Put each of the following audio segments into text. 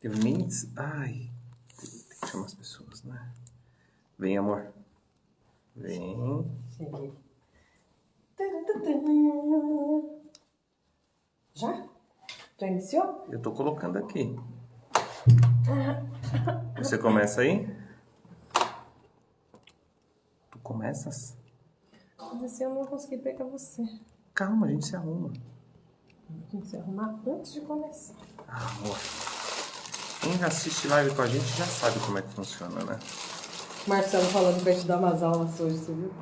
Eu nem... Ai, tem que chamar as pessoas, né? Vem, amor. Vem. Cheguei. Já? Já iniciou? Eu tô colocando aqui. Você começa aí? Tu começas? Mas assim eu não consegui pegar você. Calma, a gente se arruma. Tem que se arrumar antes de começar. Ah, amor. Quem assiste live com a gente já sabe como é que funciona, né? Marcelo falando pra te dar umas aulas hoje, você viu?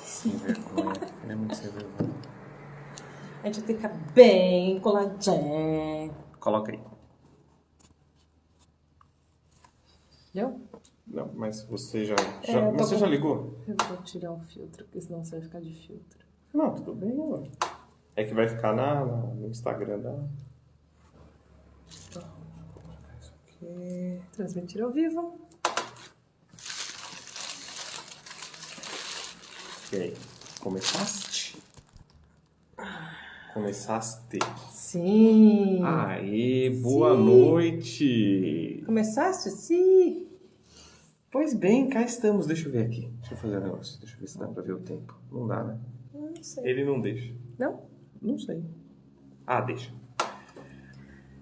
Sem vergonha. Ele é muito sem vergonha. A gente tem que ficar bem coladinho. Coloca aí. Entendeu? Não, mas você já... eu tô Você com- já ligou? Eu vou tirar um filtro, porque senão você vai ficar de filtro. Não, tudo bem, amor. É que vai ficar no Instagram da... Isso aqui... Transmitir ao vivo. E aí? Começaste? Começaste. Sim. Aê, boa Sim. noite. Começaste? Sim. Pois bem, cá estamos. Deixa eu ver aqui. Deixa eu fazer um negócio. Deixa eu ver se dá pra ver o tempo. Não dá, né? Não sei. Ele não deixa. Não? Não sei. Ah, deixa.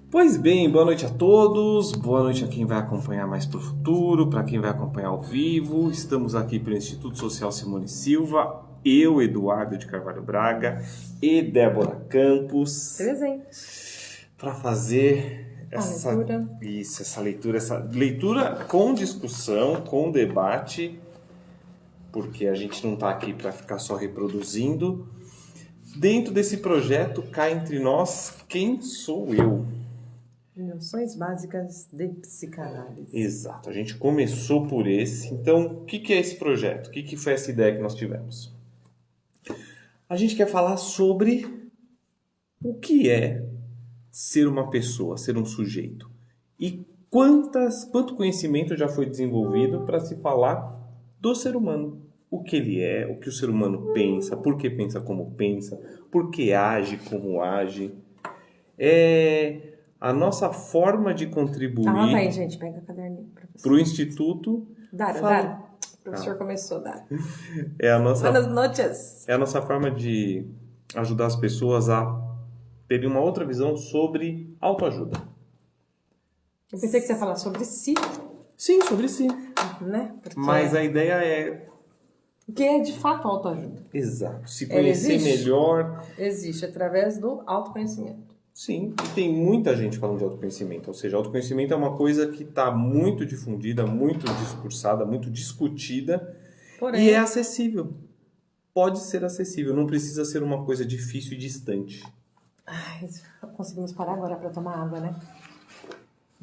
Pois bem, boa noite a todos. Boa noite a quem vai acompanhar mais pro futuro, para quem vai acompanhar ao vivo. Estamos aqui pelo Instituto Social Simone Silva. Eu, Eduardo de Carvalho Braga e Débora Campos. Presente. Para fazer essa leitura. Isso, essa leitura com discussão, com debate, porque a gente não está aqui para ficar só reproduzindo. Dentro desse projeto, cá entre nós, quem sou eu? Noções básicas de psicanálise. Exato, a gente começou por esse. Então, o que é esse projeto? O que foi essa ideia que nós tivemos? A gente quer falar sobre o que é ser uma pessoa, ser um sujeito. E quanto conhecimento já foi desenvolvido para se falar do ser humano. O que ele é, o que o ser humano pensa, por que pensa como pensa, por que age como age. É a nossa forma de contribuir Anota aí, gente. Pega o caderninho. para o Instituto. Dara. O professor começou, Dara. É a nossa... Buenas noches. É a nossa forma de ajudar as pessoas a terem uma outra visão sobre autoajuda. Eu pensei que você ia falar sobre si, Sim, sobre si. né? Porque Mas a ideia é... o que é de fato autoajuda? Exato. Se Ela conhecer existe? melhor. Existe através do autoconhecimento. Sim, e tem muita gente falando de autoconhecimento. Ou seja, autoconhecimento é uma coisa que está muito difundida, muito discursada, muito discutida. Porém, E é acessível. Pode ser acessível, não precisa ser uma coisa difícil e distante. ai, conseguimos parar agora para tomar água, né?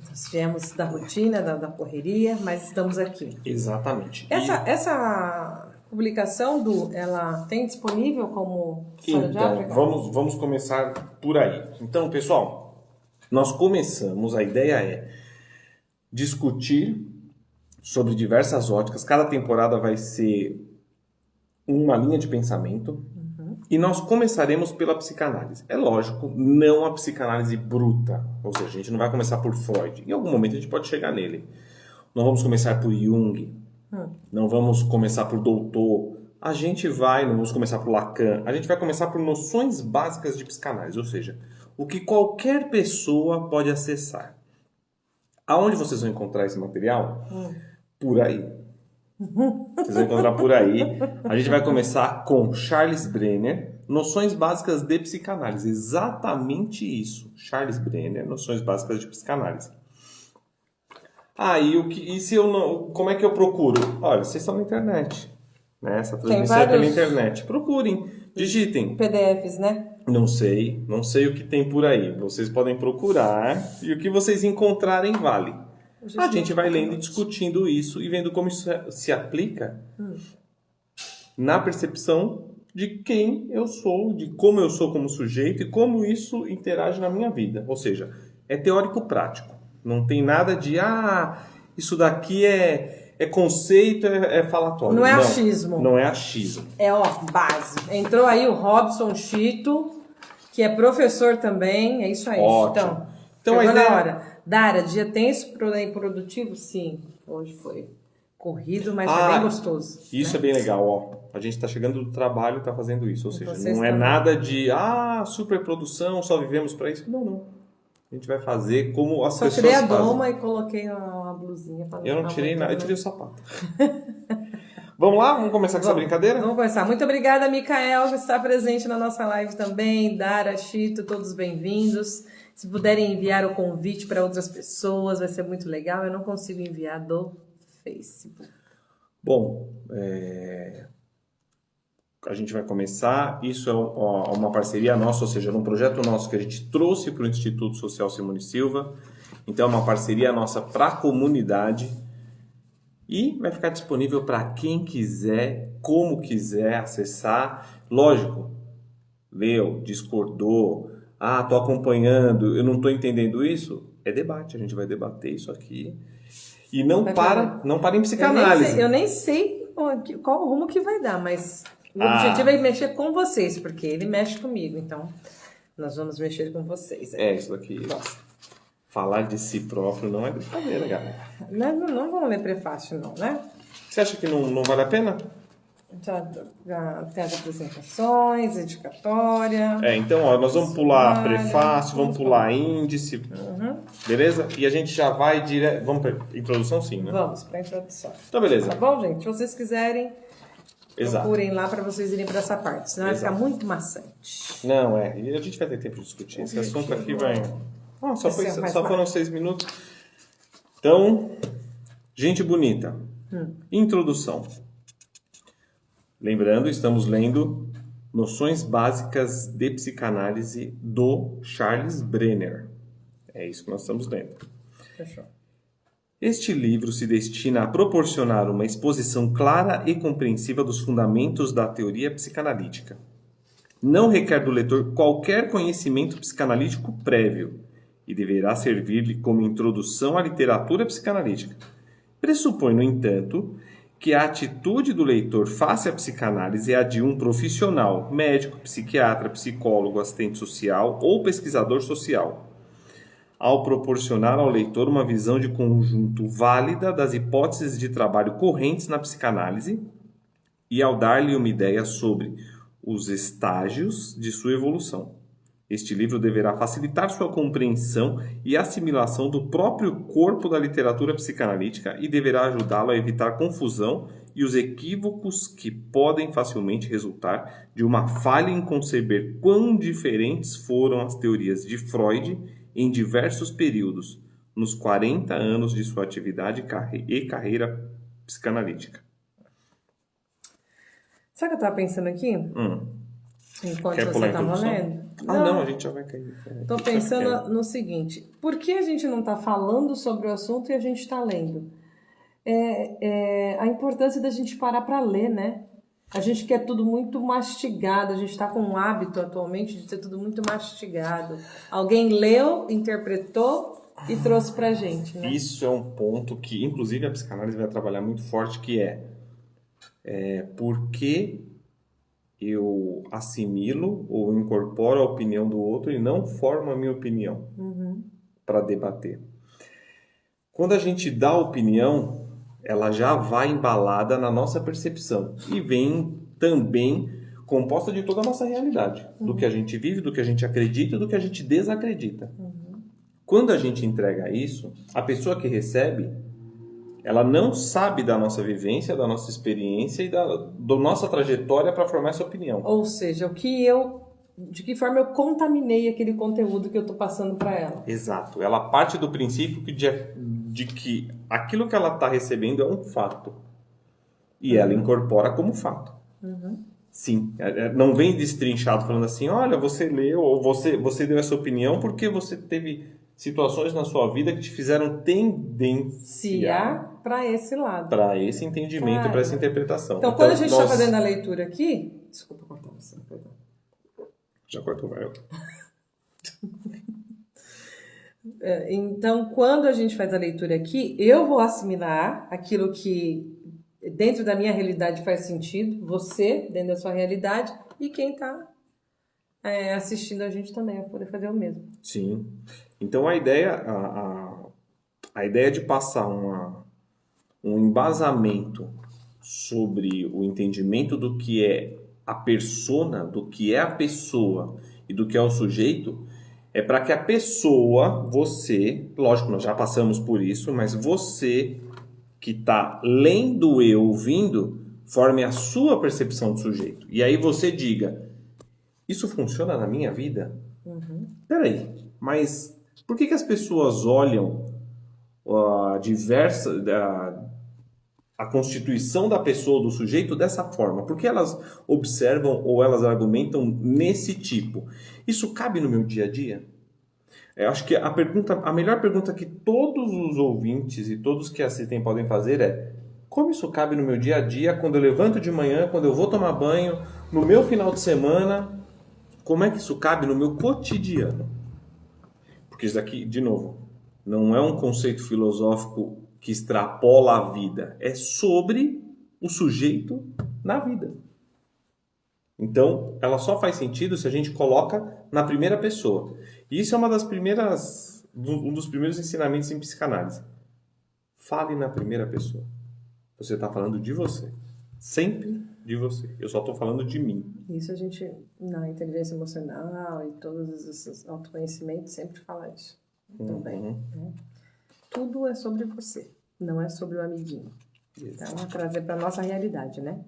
Nós viemos da rotina, da correria, mas estamos aqui. Exatamente. Essa publicação, ela tem disponível como história de áudio? Então, vamos começar por aí. Então, pessoal, nós começamos, a ideia é discutir sobre diversas óticas. Cada temporada vai ser uma linha de pensamento. E nós começaremos pela psicanálise. É lógico, não a psicanálise bruta. Ou seja, a gente não vai começar por Freud. Em algum momento a gente pode chegar nele. Não vamos começar por Jung. Não vamos começar por Doutor. Não vamos começar por Lacan. A gente vai começar por noções básicas de psicanálise. Ou seja, o que qualquer pessoa pode acessar. Aonde vocês vão encontrar esse material? Por aí. Vocês vão encontrar por aí. A gente vai começar com Charles Brenner, Noções Básicas de Psicanálise. Exatamente isso. Charles Brenner, Noções Básicas de Psicanálise. Como é que eu procuro? Olha, vocês estão na internet. Né? Essa transmissão é pela internet. Procurem, digitem. PDFs, né? Não sei o que tem por aí. Vocês podem procurar e o que vocês encontrarem vale. A gente vai lendo e discutindo isso e vendo como isso se aplica na percepção de quem eu sou, de como eu sou como sujeito e como isso interage na minha vida. Ou seja, é teórico-prático. Não tem nada de, isso daqui é conceito, é falatório. Não é achismo. Não é achismo. É, base. Entrou aí o Robson Chito que é professor também. É isso aí. Ótimo. Então, chegou a ideia... na hora. Dara, dia tenso e produtivo? Sim. Hoje foi corrido, mas foi bem gostoso. Isso, né? É bem legal, ó. A gente está chegando do trabalho e está fazendo isso. Ou seja, Vocês não é também. nada de superprodução, só vivemos para isso. Não. A gente vai fazer como as pessoas fazem. Só tirei a doma e coloquei uma blusinha. Eu não tirei nada, eu tirei o sapato. Vamos lá? Vamos começar com essa brincadeira? Vamos começar. Muito obrigada, Micael, por estar presente na nossa live também. Dara, Chito, todos bem-vindos. Se puderem enviar o convite para outras pessoas, vai ser muito legal. Eu não consigo enviar do Facebook. Bom, a gente vai começar. Isso é uma parceria nossa, ou seja, um projeto nosso que a gente trouxe para o Instituto Social Simone Silva. Então, é uma parceria nossa para a comunidade e vai ficar disponível para quem quiser, como quiser acessar. Lógico, leu, discordou, tô acompanhando, eu não estou entendendo isso. É debate, a gente vai debater isso aqui. E não para em psicanálise. Eu nem sei qual o rumo que vai dar, mas o objetivo é mexer com vocês, porque ele mexe comigo, então nós vamos mexer com vocês. Isso daqui. Falar de si próprio não é brincadeira, galera. Não vamos ler prefácio, não, né? Você acha que não vale a pena? Já tem as apresentações, dedicatória. Então, nós vamos pular prefácio, vamos pular índice, beleza? E a gente já vai direto... Vamos para introdução, sim, né? Vamos para introdução. Então, beleza. Tá bom, gente? Se vocês quiserem, procurem lá para vocês irem para essa parte, senão vai ficar muito maçante. Não, e a gente vai ter tempo de discutir. Esse assunto aqui vai... Só foram 6 minutos. Então, gente bonita. Introdução. Lembrando, estamos lendo Noções Básicas de Psicanálise do Charles Brenner. É isso que nós estamos lendo. Fechou. Este livro se destina a proporcionar uma exposição clara e compreensiva dos fundamentos da teoria psicanalítica. Não requer do leitor qualquer conhecimento psicanalítico prévio e deverá servir-lhe como introdução à literatura psicanalítica. Pressupõe, no entanto, que a atitude do leitor face à psicanálise é a de um profissional, médico, psiquiatra, psicólogo, assistente social ou pesquisador social, ao proporcionar ao leitor uma visão de conjunto válida das hipóteses de trabalho correntes na psicanálise e ao dar-lhe uma ideia sobre os estágios de sua evolução. Este livro deverá facilitar sua compreensão e assimilação do próprio corpo da literatura psicanalítica e deverá ajudá-lo a evitar confusão e os equívocos que podem facilmente resultar de uma falha em conceber quão diferentes foram as teorias de Freud em diversos períodos, nos 40 anos de sua atividade e carreira psicanalítica. Sabe o que eu estava pensando aqui? Enquanto você estava lendo? Não, a gente já vai cair. Estou pensando no seguinte: por que a gente não está falando sobre o assunto e a gente está lendo? A importância da gente parar para ler, né? A gente quer tudo muito mastigado, a gente está com um hábito atualmente de ter tudo muito mastigado. Alguém leu, interpretou e trouxe para a gente, né? Isso é um ponto que, inclusive, a psicanálise vai trabalhar muito forte, que por que eu assimilo ou incorporo a opinião do outro e não formo a minha opinião para debater. Quando a gente dá opinião, ela já vai embalada na nossa percepção e vem também composta de toda a nossa realidade, do que a gente vive, do que a gente acredita e do que a gente desacredita. Quando a gente entrega isso, a pessoa que recebe, ela não sabe da nossa vivência, da nossa experiência e da nossa trajetória para formar essa opinião. Ou seja, de que forma eu contaminei aquele conteúdo que eu estou passando para ela. Exato. Ela parte do princípio de que aquilo que ela está recebendo é um fato. E ela incorpora como fato. Sim. Não vem destrinchado falando assim, olha, você leu ou você deu essa opinião porque você teve situações na sua vida que te fizeram tendenciar para esse lado. Para esse entendimento, para essa interpretação. Então, quando a gente está fazendo a leitura aqui... Desculpa cortar você, perdão. Já cortou, vai. Então, quando a gente faz a leitura aqui, eu vou assimilar aquilo que dentro da minha realidade faz sentido, você dentro da sua realidade, e quem está assistindo a gente também vai poder fazer o mesmo. Sim. Então a ideia, a ideia de passar um embasamento sobre o entendimento do que é a persona, do que é a pessoa e do que é o sujeito, é para que a pessoa, você, lógico, nós já passamos por isso, mas você que está lendo e ouvindo, forme a sua percepção do sujeito. E aí você diga, isso funciona na minha vida? Peraí, mas por que as pessoas olham a constituição da pessoa, do sujeito, dessa forma? Por que elas observam ou elas argumentam nesse tipo? Isso cabe no meu dia a dia? Eu acho que a melhor pergunta que todos os ouvintes e todos que assistem podem fazer é: como isso cabe no meu dia a dia, quando eu levanto de manhã, quando eu vou tomar banho, no meu final de semana? Como é que isso cabe no meu cotidiano? Porque isso daqui, de novo, não é um conceito filosófico que extrapola a vida. É sobre o sujeito na vida. Então, ela só faz sentido se a gente coloca na primeira pessoa. E isso é um dos primeiros ensinamentos em psicanálise. Fale na primeira pessoa. Você está falando de você. Sempre de você. Eu só estou falando de mim. Isso a gente, na inteligência emocional e todos esses autoconhecimentos, sempre fala isso também. Né? Tudo é sobre você, não é sobre o amiguinho. Então, é trazer para a nossa realidade, né?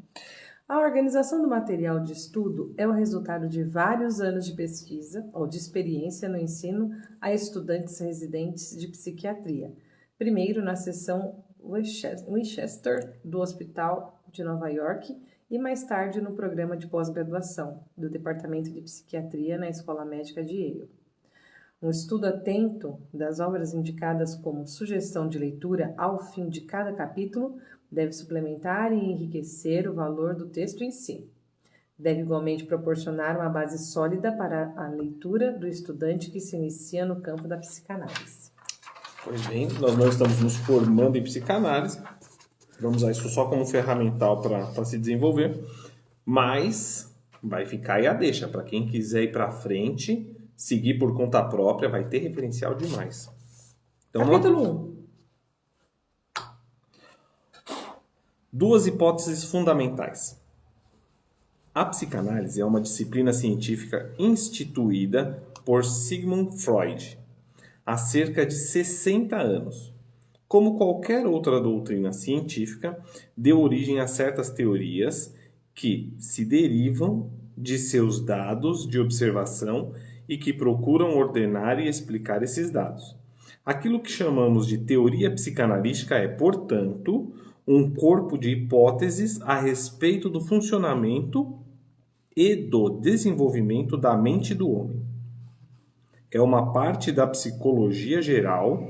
A organização do material de estudo é o resultado de vários anos de pesquisa ou de experiência no ensino a estudantes residentes de psiquiatria. Primeiro na seção Winchester do Hospital de Nova York e mais tarde no programa de pós-graduação do Departamento de Psiquiatria na Escola Médica de Yale. Um estudo atento das obras indicadas como sugestão de leitura ao fim de cada capítulo deve suplementar e enriquecer o valor do texto em si. Deve igualmente proporcionar uma base sólida para a leitura do estudante que se inicia no campo da psicanálise. Pois bem, nós não estamos nos formando em psicanálise, vamos usar isso só como ferramental para se desenvolver, mas vai ficar aí a deixa para quem quiser ir para frente, seguir por conta própria, vai ter referencial demais. Então, Capítulo 1. Duas hipóteses fundamentais. A psicanálise é uma disciplina científica instituída por Sigmund Freud há cerca de 60 anos. Como qualquer outra doutrina científica, deu origem a certas teorias que se derivam de seus dados de observação e que procuram ordenar e explicar esses dados. Aquilo que chamamos de teoria psicanalítica é, portanto, um corpo de hipóteses a respeito do funcionamento e do desenvolvimento da mente do homem. É uma parte da psicologia geral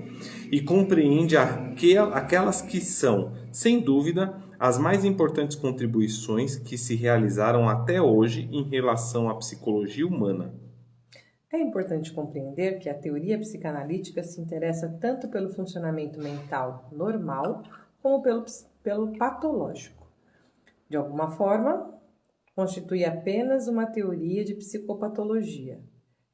e compreende aquelas que são, sem dúvida, as mais importantes contribuições que se realizaram até hoje em relação à psicologia humana. É importante compreender que a teoria psicanalítica se interessa tanto pelo funcionamento mental normal como pelo patológico. De alguma forma, constitui apenas uma teoria de psicopatologia.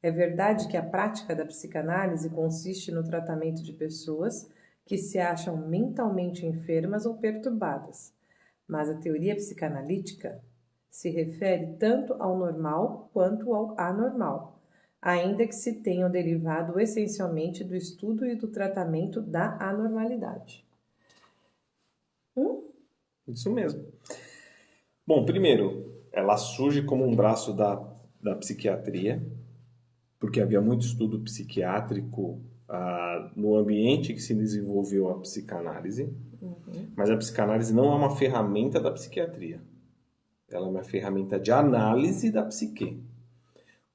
É verdade que a prática da psicanálise consiste no tratamento de pessoas que se acham mentalmente enfermas ou perturbadas, mas a teoria psicanalítica se refere tanto ao normal quanto ao anormal, ainda que se tenham derivado essencialmente do estudo e do tratamento da anormalidade. Isso mesmo. Bom, primeiro, ela surge como um braço da psiquiatria, porque havia muito estudo psiquiátrico no ambiente que se desenvolveu a psicanálise, mas a psicanálise não é uma ferramenta da psiquiatria. Ela é uma ferramenta de análise da psique.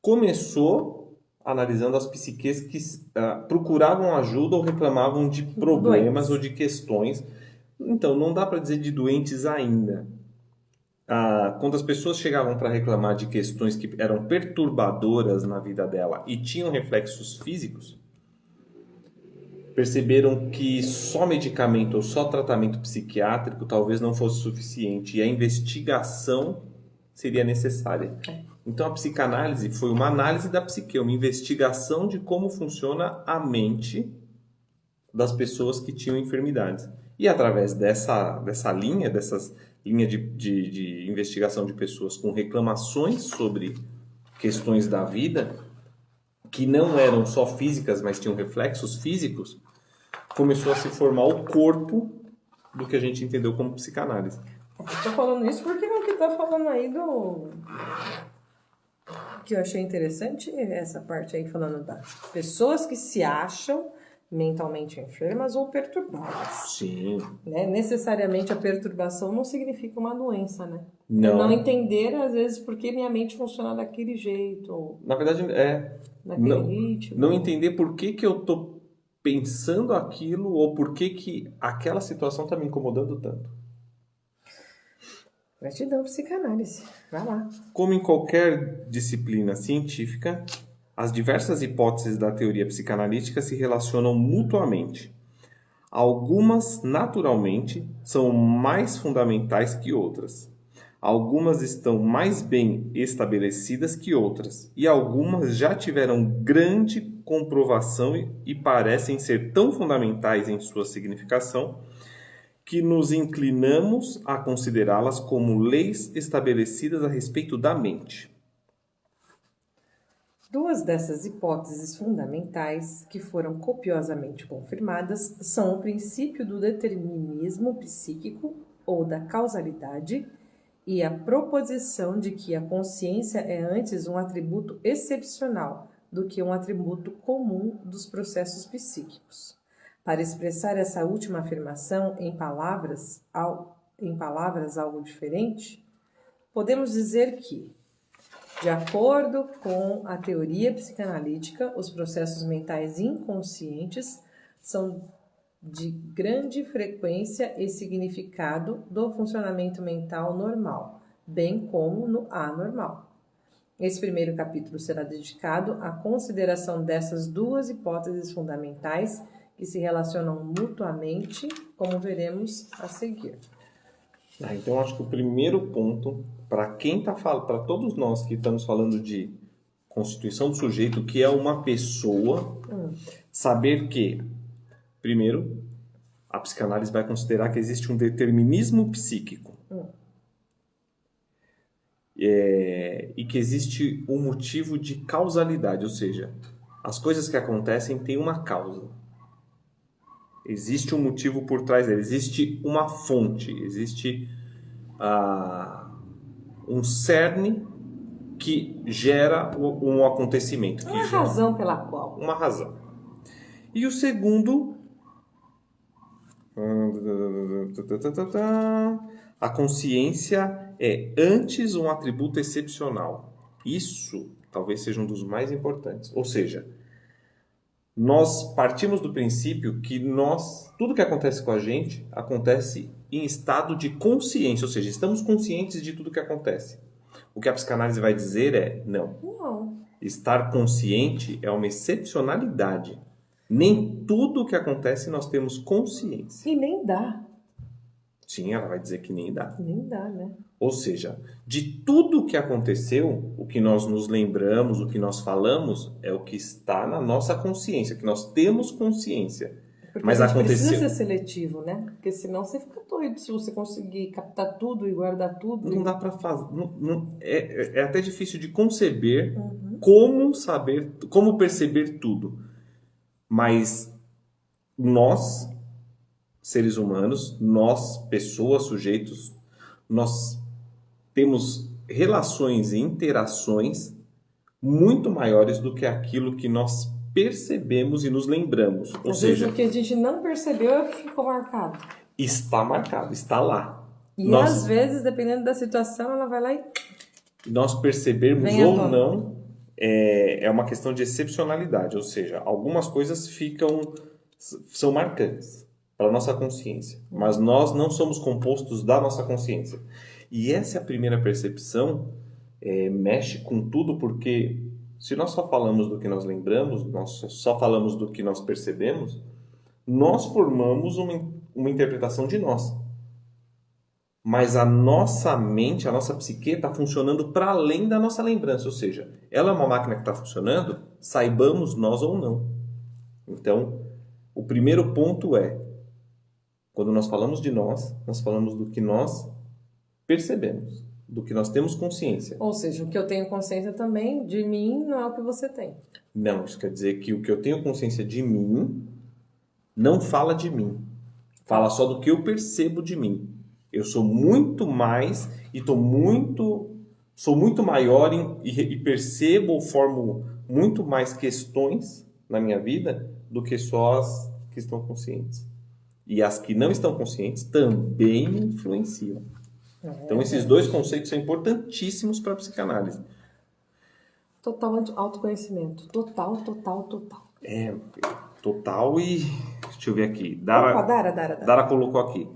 Começou analisando as psiques que procuravam ajuda ou reclamavam de problemas ou de questões. Então, não dá para dizer de doentes ainda. Quando as pessoas chegavam para reclamar de questões que eram perturbadoras na vida dela e tinham reflexos físicos, perceberam que só medicamento ou só tratamento psiquiátrico talvez não fosse suficiente e a investigação seria necessária. Então a psicanálise foi uma análise da psique, uma investigação de como funciona a mente das pessoas que tinham enfermidades. E através dessas linhas de investigação de pessoas com reclamações sobre questões da vida, que não eram só físicas, mas tinham reflexos físicos, começou a se formar o corpo do que a gente entendeu como psicanálise. Estou falando isso porque é o que está falando aí do... que eu achei interessante, essa parte aí falando das pessoas que se acham mentalmente enfermas ou perturbadas. Sim. Né? Necessariamente a perturbação não significa uma doença, né? Não. É não entender, às vezes, por que minha mente funciona daquele jeito. Ou Na verdade, naquele ritmo. Não entender por que eu tô pensando aquilo ou por que aquela situação está me incomodando tanto. Gratidão, psicanálise. Vai lá. Como em qualquer disciplina científica, as diversas hipóteses da teoria psicanalítica se relacionam mutuamente. Algumas, naturalmente, são mais fundamentais que outras. Algumas estão mais bem estabelecidas que outras. E algumas já tiveram grande comprovação e parecem ser tão fundamentais em sua significação que nos inclinamos a considerá-las como leis estabelecidas a respeito da mente. Duas dessas hipóteses fundamentais, que foram copiosamente confirmadas, são o princípio do determinismo psíquico ou da causalidade e a proposição de que a consciência é antes um atributo excepcional do que um atributo comum dos processos psíquicos. Para expressar essa última afirmação em palavras algo diferente, podemos dizer que, de acordo com a teoria psicanalítica, os processos mentais inconscientes são de grande frequência e significado do funcionamento mental normal, bem como no anormal. Esse primeiro capítulo será dedicado à consideração dessas duas hipóteses fundamentais que se relacionam mutuamente, como veremos a seguir. Então, acho que o primeiro ponto, para quem está falando, para todos nós que estamos falando de constituição do sujeito, que é uma pessoa, saber que, primeiro, a psicanálise vai considerar que existe um determinismo psíquico. E que existe um motivo de causalidade, ou seja, as coisas que acontecem têm uma causa. Existe um motivo por trás dela, existe uma fonte, existe um cerne que gera um acontecimento. Que Uma gera razão pela qual. uma razão. E o segundo, a consciência é antes um atributo excepcional. Isso talvez seja um dos mais importantes. Ou seja, nós partimos do princípio que tudo que acontece com a gente acontece em estado de consciência, ou seja, estamos conscientes de tudo que acontece. O que a psicanálise vai dizer é, não. Estar consciente é uma excepcionalidade. Nem tudo que acontece nós temos consciência. E nem dá. Sim, ela vai dizer que nem dá. Nem dá, né? Ou seja, de tudo que aconteceu, o que nós nos lembramos, o que nós falamos, é o que está na nossa consciência, que nós temos consciência. Porque Mas a gente aconteceu. precisa ser seletivo, né? Porque senão você fica doido se você conseguir captar tudo e guardar tudo. Não dá para fazer. É até difícil de conceber como saber, como perceber tudo. Mas nós, seres humanos, nós, pessoas, sujeitos, nós temos relações e interações muito maiores do que aquilo que nós percebemos e nos lembramos. Ou Às seja, vezes o que a gente não percebeu é o que ficou marcado. está marcado, está lá. E às vezes, dependendo da situação, ela vai lá e... Nós percebermos Vem à ou tona. não é uma questão de excepcionalidade. Ou seja, algumas coisas são marcantes para a nossa consciência. Mas nós não somos compostos da nossa consciência. E essa é a primeira percepção, mexe com tudo, porque se nós só falamos do que nós lembramos, nós só falamos do que nós percebemos, nós formamos uma interpretação de nós. mas a nossa mente, a nossa psique está funcionando para além da nossa lembrança. Ou seja, ela é uma máquina que está funcionando, saibamos nós ou não. Então, o primeiro ponto é, quando nós falamos de nós falamos do que nós percebemos, do que nós temos consciência. Ou seja, o que eu tenho consciência também de mim não é o que você tem. Não, isso quer dizer que o que eu tenho consciência de mim não fala de mim. Fala só do que eu percebo de mim. Eu sou muito mais e sou muito maior e percebo ou formo muito mais questões na minha vida do que só as que estão conscientes. E as que não estão conscientes também me influenciam. Então, esses dois conceitos são importantíssimos para a psicanálise. Total autoconhecimento. Total. É, total e... Deixa eu ver aqui. Opa, Dara. Dara colocou aqui.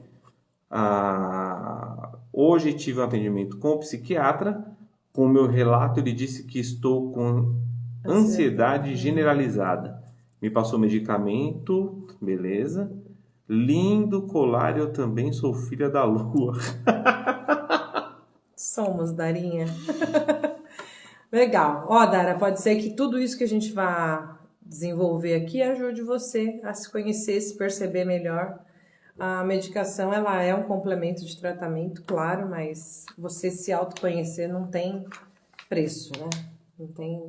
Hoje tive um atendimento com o psiquiatra. Com o meu relato, ele disse que estou com ansiedade generalizada. Me passou medicamento, beleza. Lindo colar, eu também sou filha da lua. Somos, Darinha. Legal. Ó, Dara, pode ser que tudo isso que a gente vai desenvolver aqui ajude você a se conhecer, se perceber melhor. A medicação, ela é um complemento de tratamento, claro, mas você se autoconhecer não tem preço, né? Não tem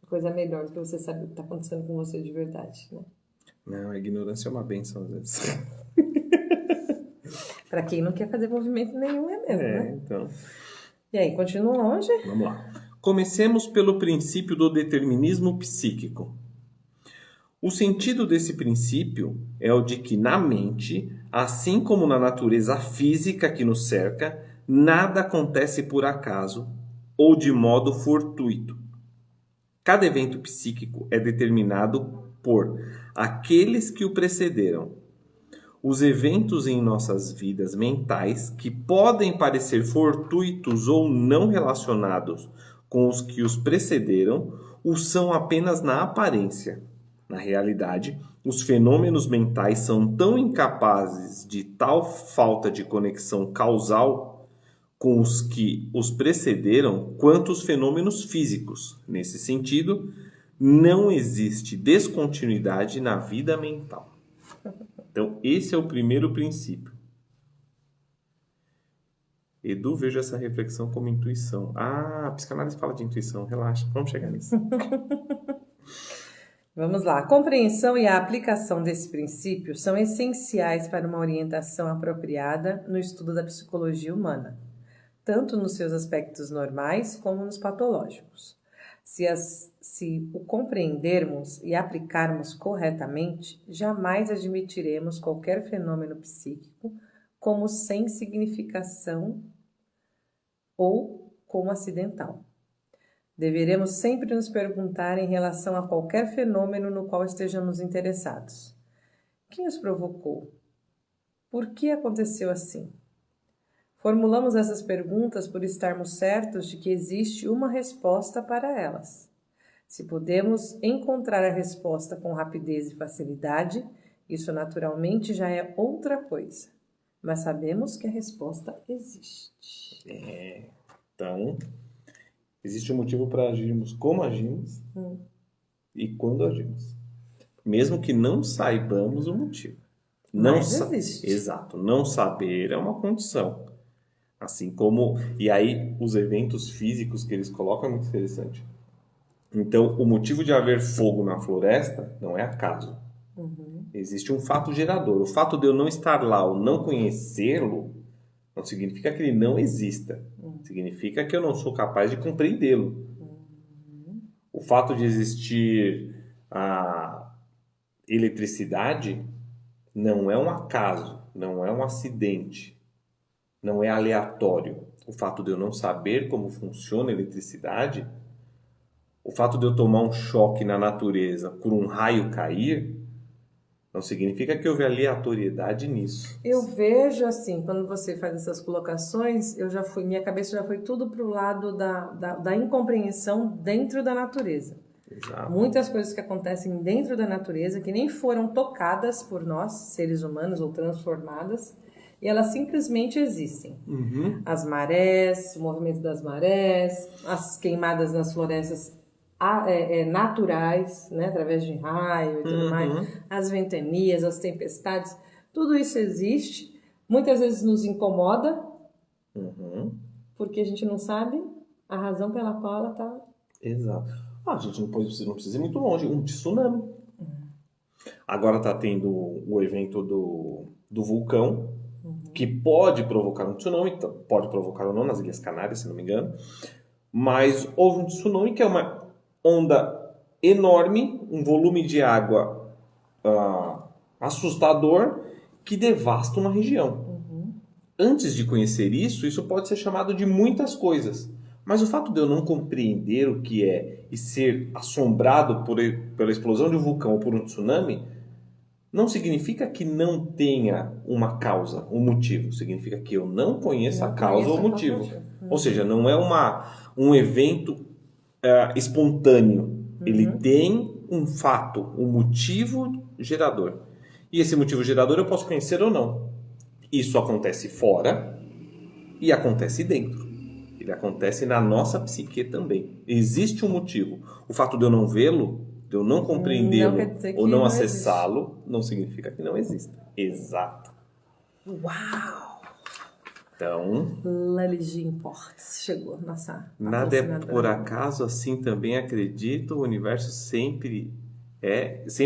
coisa melhor do que você saber o que está acontecendo com você de verdade, né? Não, a ignorância é uma bênção às vezes. Para quem não quer fazer movimento nenhum, é mesmo, né? Então. E aí, continua onde? Vamos lá. Comecemos pelo princípio do determinismo psíquico. O sentido desse princípio é o de que na mente, assim como na natureza física que nos cerca, nada acontece por acaso ou de modo fortuito. Cada evento psíquico é determinado por aqueles que o precederam. Os eventos em nossas vidas mentais, que podem parecer fortuitos ou não relacionados com os que os precederam, o são apenas na aparência. Na realidade, os fenômenos mentais são tão incapazes de tal falta de conexão causal com os que os precederam quanto os fenômenos físicos. Nesse sentido, não existe descontinuidade na vida mental. Então, esse é o primeiro princípio. Edu, vejo essa reflexão como intuição. A psicanálise fala de intuição, relaxa, vamos chegar nisso. Vamos lá. A compreensão e a aplicação desse princípio são essenciais para uma orientação apropriada no estudo da psicologia humana, tanto nos seus aspectos normais como nos patológicos. Se o compreendermos e aplicarmos corretamente, jamais admitiremos qualquer fenômeno psíquico como sem significação ou como acidental. Deveremos sempre nos perguntar em relação a qualquer fenômeno no qual estejamos interessados. Quem os provocou? Por que aconteceu assim? Formulamos essas perguntas por estarmos certos de que existe uma resposta para elas. Se podemos encontrar a resposta com rapidez e facilidade, isso naturalmente já é outra coisa. Mas sabemos que a resposta existe. Então, existe um motivo para agirmos como agimos e quando agimos. Mesmo que não saibamos o motivo. Mas existe. Exato. Não saber é uma condição. Assim como... E aí, os eventos físicos que eles colocam é muito interessante. Então, o motivo de haver fogo na floresta não é acaso. Existe um fato gerador. O fato de eu não estar lá ou não conhecê-lo não significa que ele não exista. Significa que eu não sou capaz de compreendê-lo. O fato de existir a eletricidade não é um acaso, não é um acidente, não é aleatório. O fato de eu não saber como funciona a eletricidade, o fato de eu tomar um choque na natureza por um raio cair, não significa que houve aleatoriedade nisso. Eu vejo assim, quando você faz essas colocações, minha cabeça já foi tudo para o lado da incompreensão dentro da natureza. Exato. Muitas coisas que acontecem dentro da natureza, que nem foram tocadas por nós, seres humanos, ou transformadas, E elas simplesmente existem. Uhum. As marés, o movimento das marés, as queimadas nas florestas naturais, né, através de raio e tudo mais, as ventanias, as tempestades, tudo isso existe. Muitas vezes nos incomoda, porque a gente não sabe a razão pela qual ela está. Exato. A gente não precisa ir muito longe. Um tsunami. Agora está tendo o evento do vulcão, que pode provocar um tsunami, pode provocar ou não nas Ilhas Canárias, se não me engano. Mas houve um tsunami que é uma onda enorme, um volume de água assustador, que devasta uma região. Antes de conhecer isso pode ser chamado de muitas coisas. Mas o fato de eu não compreender o que é e ser assombrado pela explosão de um vulcão ou por um tsunami, não significa que não tenha uma causa, um motivo. Significa que eu não conheço a causa ou o motivo. Ou seja, não é um evento espontâneo. Ele tem um fato, um motivo gerador. E esse motivo gerador eu posso conhecer ou não. Isso acontece fora e acontece dentro. Ele acontece na nossa psique também. Existe um motivo. O fato de eu não vê-lo, de eu não compreendê-lo ou não acessá-lo, não significa que não exista. Exato. Uau! Então, Lely Imports chegou, nossa. Nada é por acaso, assim também acredito, o universo sempre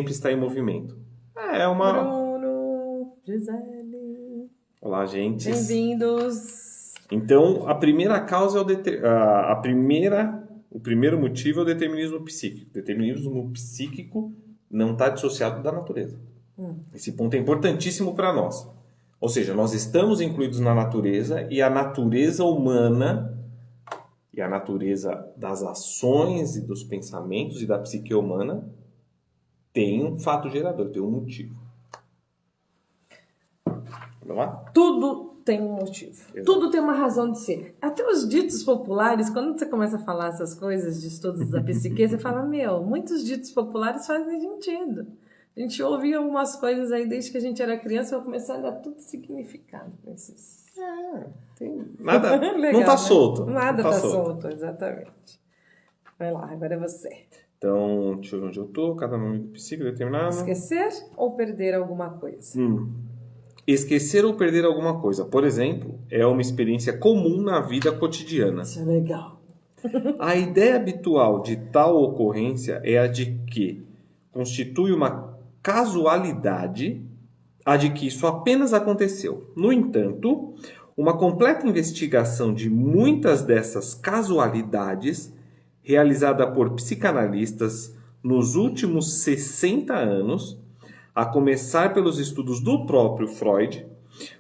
está em movimento. Bruno, Gisele. Olá, gente. Bem-vindos. Então, a primeira causa o primeiro motivo é o determinismo psíquico. O determinismo psíquico não está dissociado da natureza. Esse ponto é importantíssimo para nós. Ou seja, nós estamos incluídos na natureza e a natureza humana e a natureza das ações e dos pensamentos e da psique humana tem um fato gerador, tem um motivo. Vamos lá? Tudo tem um motivo. Exato. Tudo tem uma razão de ser. Até os ditos populares, quando você começa a falar essas coisas de estudos da psique, você fala, muitos ditos populares fazem sentido. A gente ouvia algumas coisas aí desde que a gente era criança, vai começar a dar tudo significado para esses. Nada, Legal, não está né? solto. Nada está solto, exatamente. Vai lá, agora é você. Então, deixa eu ver onde eu estou, cada nome do psíquico determinado. Esquecer ou perder alguma coisa? Esquecer ou perder alguma coisa, por exemplo, é uma experiência comum na vida cotidiana. Isso é legal. A ideia habitual de tal ocorrência é a de que constitui uma casualidade, a de que isso apenas aconteceu. No entanto, uma completa investigação de muitas dessas casualidades, realizada por psicanalistas nos últimos 60 anos, a começar pelos estudos do próprio Freud,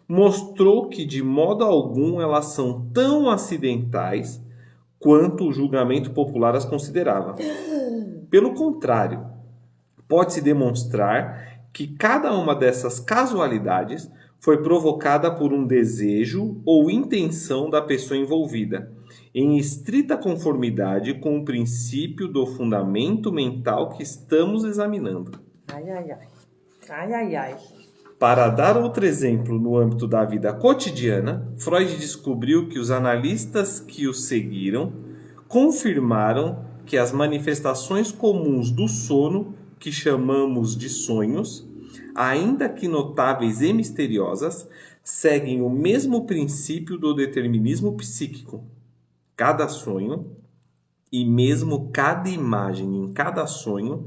mostrou que de modo algum elas são tão acidentais quanto o julgamento popular as considerava. Pelo contrário, pode-se demonstrar que cada uma dessas casualidades foi provocada por um desejo ou intenção da pessoa envolvida, em estrita conformidade com o princípio do fundamento mental que estamos examinando. Ai, ai, ai. Ai, ai, ai. Para dar outro exemplo no âmbito da vida cotidiana, Freud descobriu que os analistas que o seguiram confirmaram que as manifestações comuns do sono, que chamamos de sonhos, ainda que notáveis e misteriosas, seguem o mesmo princípio do determinismo psíquico. Cada sonho, e mesmo cada imagem em cada sonho,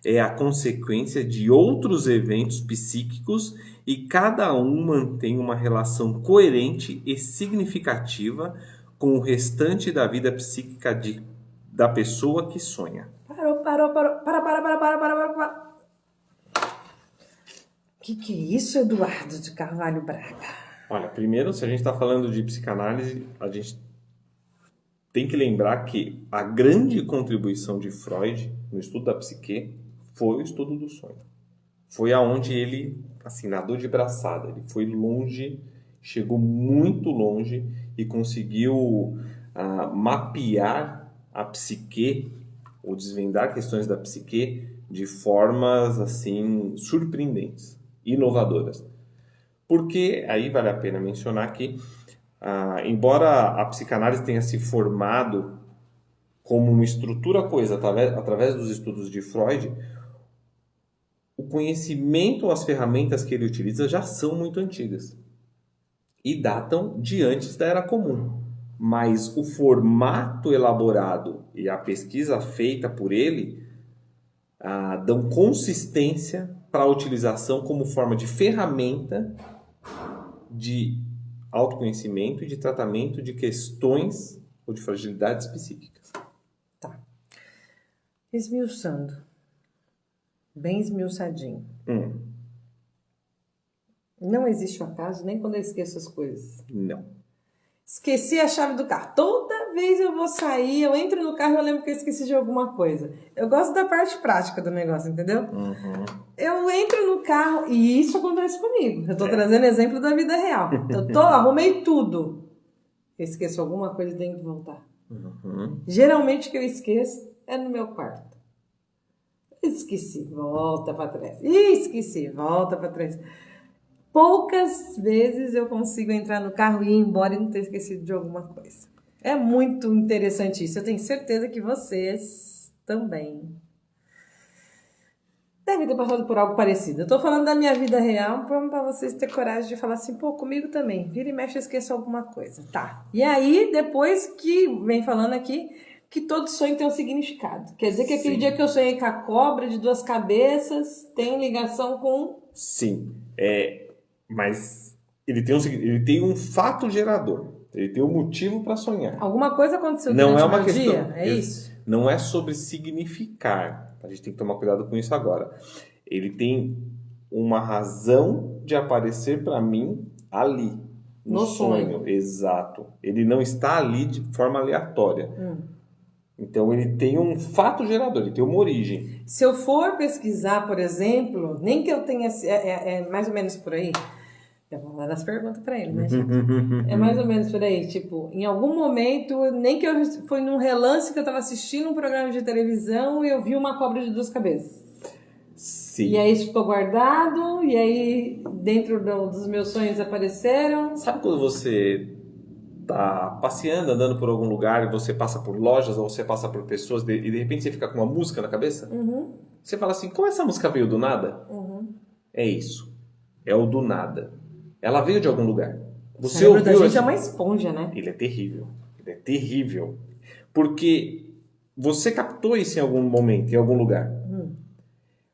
é a consequência de outros eventos psíquicos e cada um mantém uma relação coerente e significativa com o restante da vida psíquica da pessoa que sonha. Para. Que é isso, Eduardo de Carvalho Braga? Olha, primeiro, se a gente está falando de psicanálise, a gente tem que lembrar que a grande contribuição de Freud no estudo da psique foi o estudo do sonho. Foi aonde ele, assim, nadou de braçada. Ele foi longe, chegou muito longe e conseguiu mapear a psique, ou desvendar questões da psique de formas, assim, surpreendentes, inovadoras. Porque, aí vale a pena mencionar que, embora a psicanálise tenha se formado como uma estrutura coesa através dos estudos de Freud, o conhecimento, as ferramentas que ele utiliza já são muito antigas e datam de antes da Era Comum. Mas o formato elaborado e a pesquisa feita por ele dão consistência para a utilização como forma de ferramenta de autoconhecimento e de tratamento de questões ou de fragilidades psíquicas. Tá. Esmiuçando. Bem esmiuçadinho. Não existe o acaso nem quando eu esqueço as coisas. Não. Esqueci a chave do carro. Toda vez eu vou sair, eu entro no carro e eu lembro que eu esqueci de alguma coisa. Eu gosto da parte prática do negócio, entendeu? Eu entro no carro e isso acontece comigo. Eu tô trazendo exemplo da vida real. Arrumei tudo. Eu esqueço alguma coisa e tenho que voltar. Geralmente o que eu esqueço é no meu quarto. Esqueci, volta para trás. Esqueci, volta para trás. Poucas vezes eu consigo entrar no carro e ir embora e não ter esquecido de alguma coisa. É muito interessante isso. Eu tenho certeza que vocês também devem ter passado por algo parecido. Eu tô falando da minha vida real para vocês terem coragem de falar assim, pô, comigo também. Vira e mexe, eu esqueço alguma coisa. Tá. E aí, depois que vem falando aqui, que todo sonho tem um significado. Quer dizer que aquele dia que eu sonhei com a cobra de 2 cabeças tem ligação com... Sim. Mas ele tem um fato gerador. Ele tem um motivo para sonhar. Alguma coisa aconteceu Não durante é uma o questão, dia? É isso? Não é sobre significar. A gente tem que tomar cuidado com isso agora. Ele tem uma razão de aparecer para mim ali. No sonho. Exato. Ele não está ali de forma aleatória. Então ele tem um fato gerador, ele tem uma origem. Se eu for pesquisar, por exemplo, nem que eu tenha... É mais ou menos por aí... Eu vou mandar as perguntas pra ele, né, gente? É mais ou menos por aí, tipo, em algum momento, nem que eu foi num relance que eu tava assistindo um programa de televisão e eu vi uma cobra de 2 cabeças. Sim. E aí isso ficou guardado, e aí dentro dos meus sonhos apareceram. Sabe quando você tá passeando, andando por algum lugar e você passa por lojas ou você passa por pessoas e de repente você fica com uma música na cabeça? Você fala assim, como essa música veio do nada? É isso. É o do nada. Ela veio de algum lugar. Você o cérebro da gente é uma esponja, né? Ele é terrível. Ele é terrível. Porque você captou isso em algum momento, em algum lugar.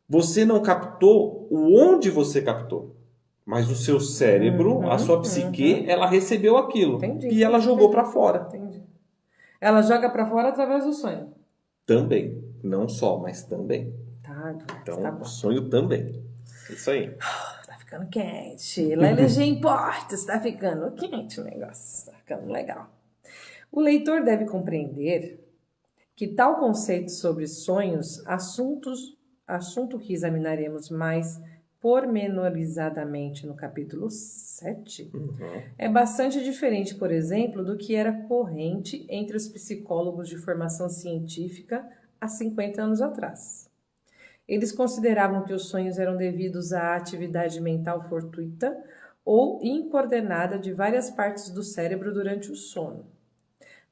Você não captou o onde você captou. Mas o seu cérebro, a sua psique, ela recebeu aquilo. Entendi. E ela jogou para fora. Entendi. Ela joga para fora através do sonho. Também. Não só, mas também. Tá, então, tá bom. O sonho também. Isso aí. Tá ficando quente. Lá LG Importes, tá ficando quente o negócio. Tá ficando legal. O leitor deve compreender que tal conceito sobre sonhos, assunto que examinaremos mais pormenorizadamente no capítulo 7, é bastante diferente, por exemplo, do que era corrente entre os psicólogos de formação científica há 50 anos atrás. Eles consideravam que os sonhos eram devidos à atividade mental fortuita ou incoordenada de várias partes do cérebro durante o sono.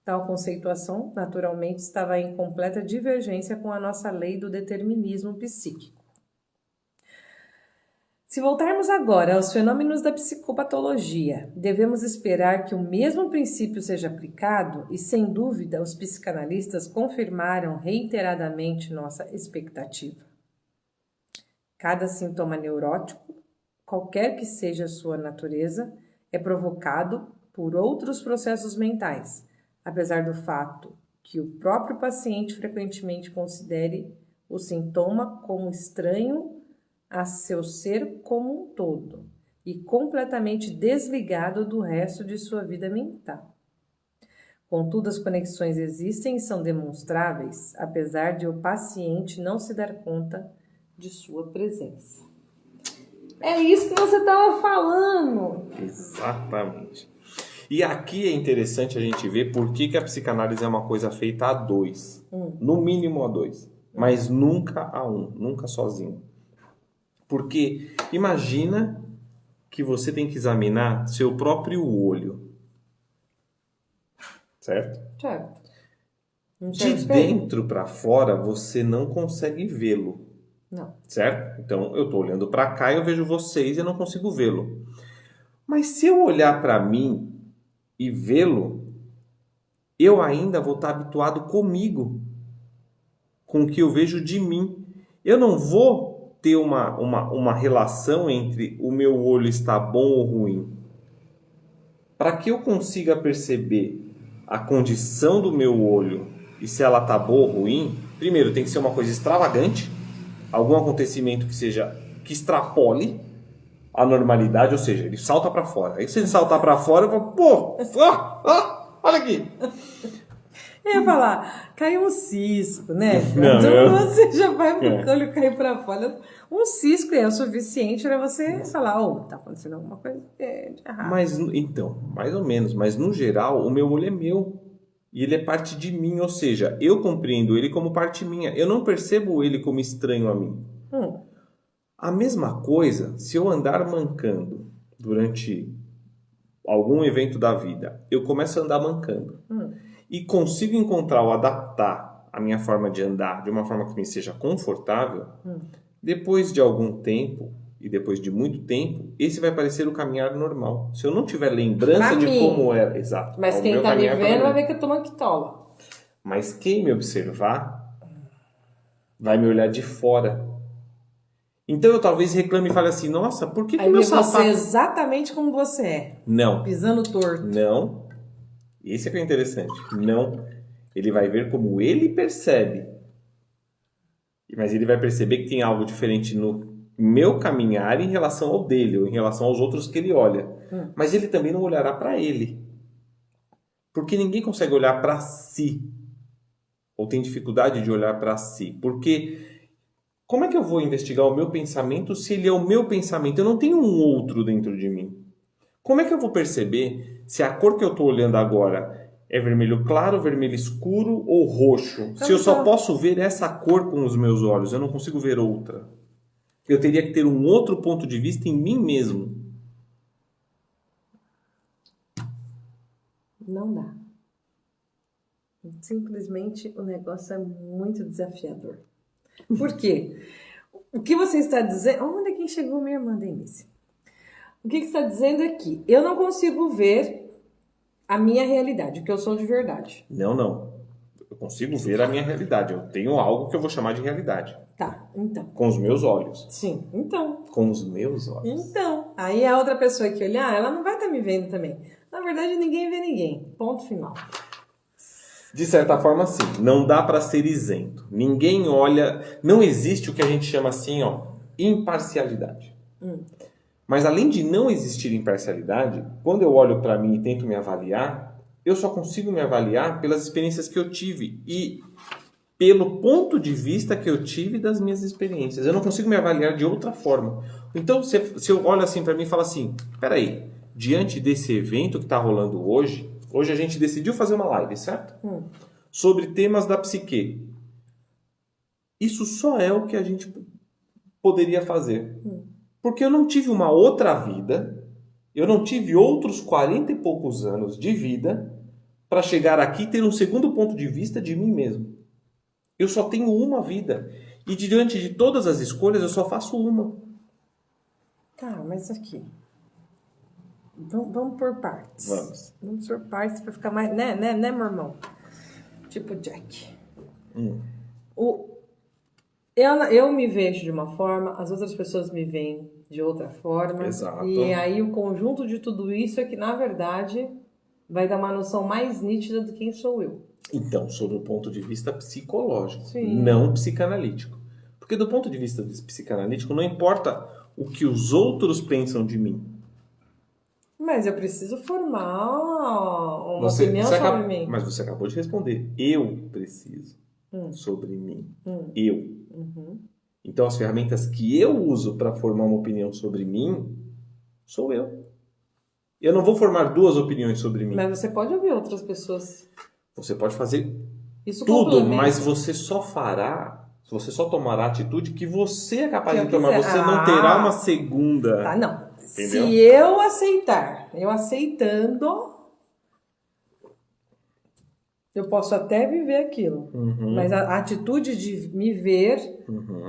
Tal conceituação, naturalmente, estava em completa divergência com a nossa lei do determinismo psíquico. Se voltarmos agora aos fenômenos da psicopatologia, devemos esperar que o mesmo princípio seja aplicado e, sem dúvida, os psicanalistas confirmaram reiteradamente nossa expectativa. Cada sintoma neurótico, qualquer que seja a sua natureza, é provocado por outros processos mentais, apesar do fato que o próprio paciente frequentemente considere o sintoma como estranho a seu ser como um todo e completamente desligado do resto de sua vida mental. Contudo, as conexões existem e são demonstráveis, apesar de o paciente não se dar conta de sua presença. É isso que você estava falando. Exatamente. E aqui é interessante a gente ver por que a psicanálise é uma coisa feita a 2. No mínimo a 2. Mas nunca a 1. Nunca sozinho. Porque imagina que você tem que examinar seu próprio olho. Certo? Certo. Não De tem espelho? dentro para fora, você não consegue vê-lo. Não. Certo? Então, eu estou olhando para cá e eu vejo vocês e eu não consigo vê-lo. Mas se eu olhar para mim e vê-lo, eu ainda vou estar habituado comigo, com o que eu vejo de mim. Eu não vou ter uma relação entre o meu olho estar bom ou ruim. Para que eu consiga perceber a condição do meu olho e se ela está boa ou ruim, primeiro tem que ser uma coisa extravagante, algum acontecimento que extrapole a normalidade, ou seja, ele salta para fora. Aí se ele saltar para fora, eu vou, pô, olha aqui. Eu ia falar, caiu um cisco, né? Não, Então você já vai pro olho cair para fora. Um cisco é o suficiente para você falar, tá acontecendo alguma coisa de errado. Mas, então, mais ou menos, mas no geral, o meu olho é meu. E ele é parte de mim, ou seja, eu compreendo ele como parte minha. Eu não percebo ele como estranho a mim. A mesma coisa, se eu andar mancando durante algum evento da vida, eu começo a andar mancando. E consigo encontrar ou adaptar a minha forma de andar de uma forma que me seja confortável, depois de algum tempo, e depois de muito tempo, esse vai parecer o caminhar normal. Se eu não tiver lembrança Pra de mim. como era, exato. Mas quem tá me vendo vai ver que eu tô manquitola. Mas quem me observar vai me olhar de fora. Então eu talvez reclame e fale assim, nossa, por que Aí meu vê você sapato... exatamente como você é. Não. Pisando torto. Não. Esse é que é interessante. Não. Ele vai ver como ele percebe. Mas ele vai perceber que tem algo diferente no meu caminhar em relação ao dele, ou em relação aos outros que ele olha. Mas ele também não olhará para ele. Porque ninguém consegue olhar para si. Ou tem dificuldade de olhar para si. Porque como é que eu vou investigar o meu pensamento se ele é o meu pensamento? Eu não tenho um outro dentro de mim. Como é que eu vou perceber se a cor que eu estou olhando agora é vermelho claro, vermelho escuro ou roxo? Se eu só posso ver essa cor com os meus olhos, eu não consigo ver outra. Eu teria que ter um outro ponto de vista em mim mesmo. Não dá. Simplesmente o negócio é muito desafiador. Por quê? O que você está dizendo... Olha quem chegou, minha irmã Denise. O que você está dizendo é que eu não consigo ver a minha realidade, o que eu sou de verdade. Não. Eu consigo ver a minha realidade. Eu tenho algo que eu vou chamar de realidade. Tá, então. Com os meus olhos. Sim, então. Com os meus olhos. Então. Aí a outra pessoa que olhar, ela não vai estar me vendo também. Na verdade, ninguém vê ninguém. Ponto final. De certa forma, sim. Não dá para ser isento. Ninguém olha... Não existe o que a gente chama assim, imparcialidade. Mas além de não existir imparcialidade, quando eu olho para mim e tento me avaliar, eu só consigo me avaliar pelas experiências que eu tive e pelo ponto de vista que eu tive das minhas experiências. Eu não consigo me avaliar de outra forma. Então, se eu olho assim para mim e falo assim, peraí, diante desse evento que está rolando hoje a gente decidiu fazer uma live, certo? Sobre temas da psique. Isso só é o que a gente poderia fazer. Porque eu não tive uma outra vida, eu não tive outros 40 e poucos anos de vida para chegar aqui e ter um segundo ponto de vista de mim mesmo. Eu só tenho uma vida. E diante de todas as escolhas, eu só faço uma. Tá, mas aqui... Vamos por partes. Vamos por partes para ficar mais... Né, meu irmão? Tipo Jack. Eu me vejo de uma forma, as outras pessoas me veem de outra forma. Exato. E aí o conjunto de tudo isso é que, na verdade, vai dar uma noção mais nítida de quem sou eu. Então, sob o ponto de vista psicológico, Sim. não psicanalítico. Porque do ponto de vista psicanalítico, não importa o que os outros pensam de mim. Mas eu preciso formar uma opinião sobre mim. Mas você acabou de responder. Eu preciso sobre mim. Eu. Então, as ferramentas que eu uso para formar uma opinião sobre mim, sou eu. Eu não vou formar duas opiniões sobre mim. Mas você pode ouvir outras pessoas. Você pode fazer Isso tudo, mas você só fará, você só tomará a atitude que você é capaz de tomar. Você não terá uma segunda. Tá, não. Entendeu? Se eu aceitar, eu aceitando, eu posso até viver aquilo. Mas a atitude de me ver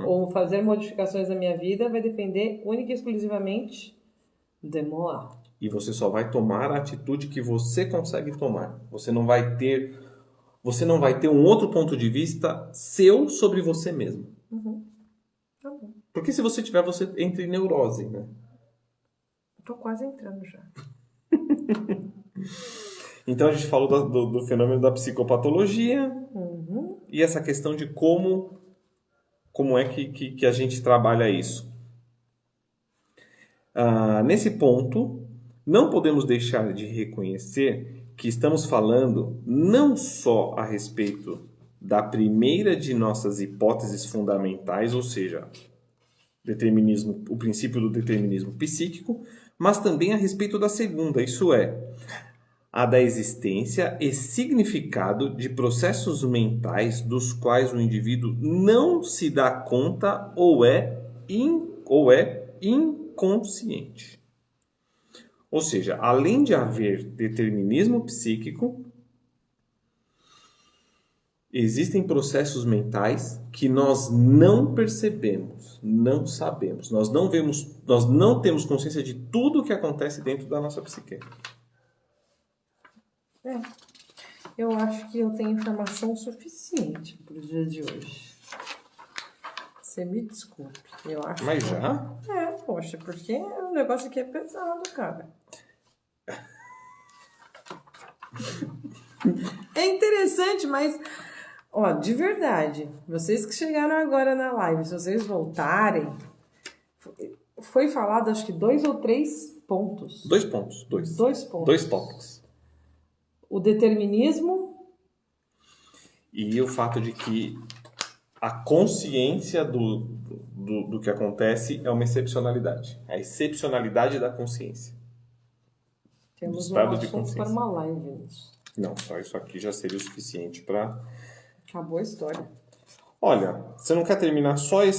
ou fazer modificações na minha vida vai depender única e exclusivamente de moi. E você só vai tomar a atitude que você consegue tomar. Você não vai ter um outro ponto de vista seu sobre você mesmo. Tá bom. Porque se você tiver, você entra em neurose, né? Tô quase entrando já. Então a gente falou do fenômeno da psicopatologia e essa questão de como é que a gente trabalha isso. Nesse ponto, não podemos deixar de reconhecer que estamos falando não só a respeito da primeira de nossas hipóteses fundamentais, ou seja, o princípio do determinismo psíquico, mas também a respeito da segunda, isso é, a da existência e significado de processos mentais dos quais o indivíduo não se dá conta ou é inconsciente. Ou seja, além de haver determinismo psíquico, existem processos mentais que nós não percebemos, não sabemos, nós não temos consciência de tudo o que acontece dentro da nossa psique. Eu acho que eu tenho informação suficiente para o dia de hoje. Você me desculpe. Eu acho Mas que... já? Poxa, porque o negócio aqui é pesado, cara. É interessante, mas... Ó, de verdade, vocês que chegaram agora na live, se vocês voltarem, foi falado acho que 2 ou 3 pontos. 2 pontos. 2 pontos. 2 tópicos. O determinismo. E o fato de que a consciência do que acontece é uma excepcionalidade. A excepcionalidade da consciência. Temos um estado de assunto consciência. para uma live nisso. Não, só isso aqui já seria o suficiente para... Acabou a história. Olha, você não quer terminar só ele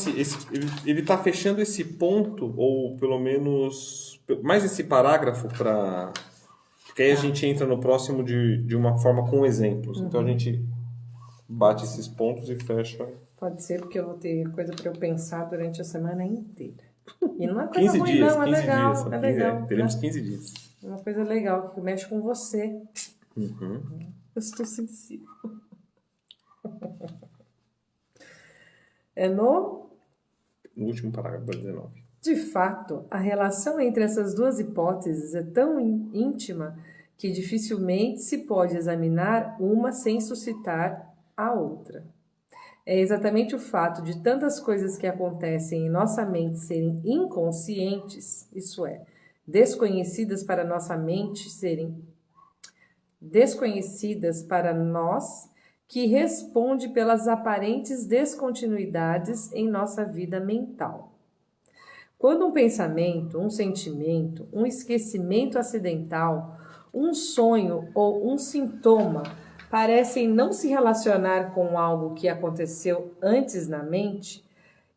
está fechando esse ponto, ou pelo menos mais esse parágrafo, porque aí a gente entra no próximo de uma forma com exemplos. Então a gente bate esses pontos e fecha. Pode ser, porque eu vou ter coisa para eu pensar durante a semana inteira. E não é coisa 15 ruim, dias, não, 15 é legal. dias. É legal. Teremos 15 dias. É uma coisa legal, que mexe com você. Eu estou sensível. É no último parágrafo, 19. De fato, a relação entre essas duas hipóteses é tão íntima que dificilmente se pode examinar uma sem suscitar a outra. É exatamente o fato de tantas coisas que acontecem em nossa mente serem inconscientes, isso é, desconhecidas para nossa mente, serem desconhecidas para nós, que responde pelas aparentes descontinuidades em nossa vida mental. Quando um pensamento, um sentimento, um esquecimento acidental, um sonho ou um sintoma parecem não se relacionar com algo que aconteceu antes na mente,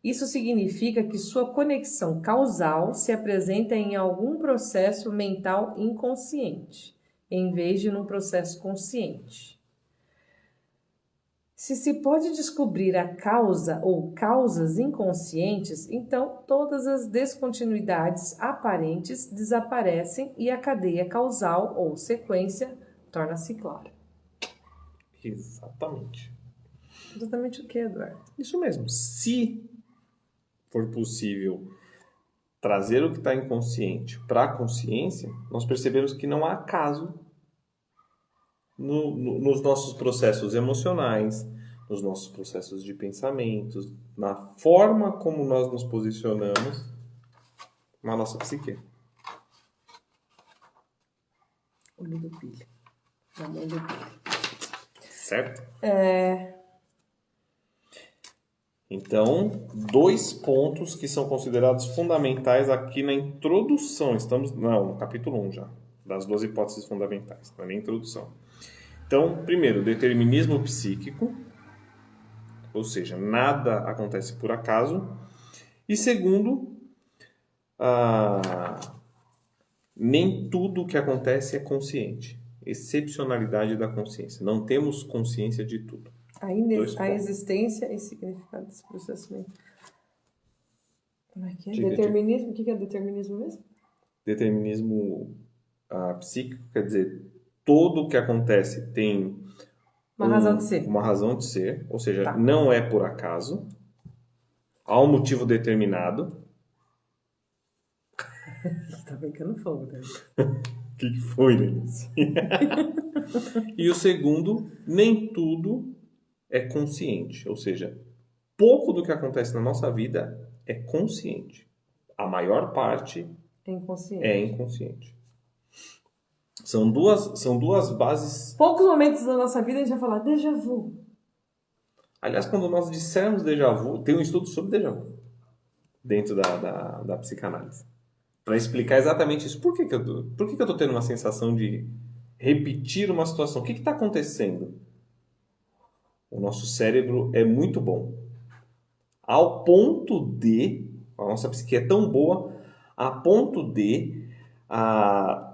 isso significa que sua conexão causal se apresenta em algum processo mental inconsciente, em vez de num processo consciente. Se se pode descobrir a causa ou causas inconscientes, então todas as descontinuidades aparentes desaparecem e a cadeia causal ou sequência torna-se clara. Exatamente. Exatamente o que, Eduardo? Isso mesmo. Se for possível trazer o que está inconsciente para a consciência, nós percebemos que não há acaso nos nossos processos emocionais, nos nossos processos de pensamentos, na forma como nós nos posicionamos na nossa psique. Olho do pilha. Na mão do pilha. Certo? Então, 2 pontos que são considerados fundamentais aqui na introdução. No capítulo 1 já, das 2 hipóteses fundamentais, não é nem introdução. Então, primeiro, determinismo psíquico, ou seja, nada acontece por acaso. E segundo, nem tudo que acontece é consciente. Excepcionalidade da consciência. Não temos consciência de tudo. A existência e significado desse processamento. Como é que é? Diga. Determinismo? O que é determinismo mesmo? Determinismo psíquico quer dizer, tudo o que acontece tem Uma razão de ser. uma razão de ser, ou seja, Tá. não é por acaso, há um motivo determinado. Tá brincando fogo, né? O que foi, Denise? E o segundo, nem tudo é consciente, ou seja, pouco do que acontece na nossa vida é consciente. A maior parte É inconsciente. é inconsciente. São duas bases. Poucos momentos da nossa vida a gente vai falar déjà vu. Aliás, quando nós dissermos déjà vu, tem um estudo sobre déjà vu dentro da psicanálise. Para explicar exatamente isso. Por que eu tô tendo uma sensação de repetir uma situação? O que está acontecendo? O nosso cérebro é muito bom. Ao ponto de... A nossa psique é tão boa a ponto de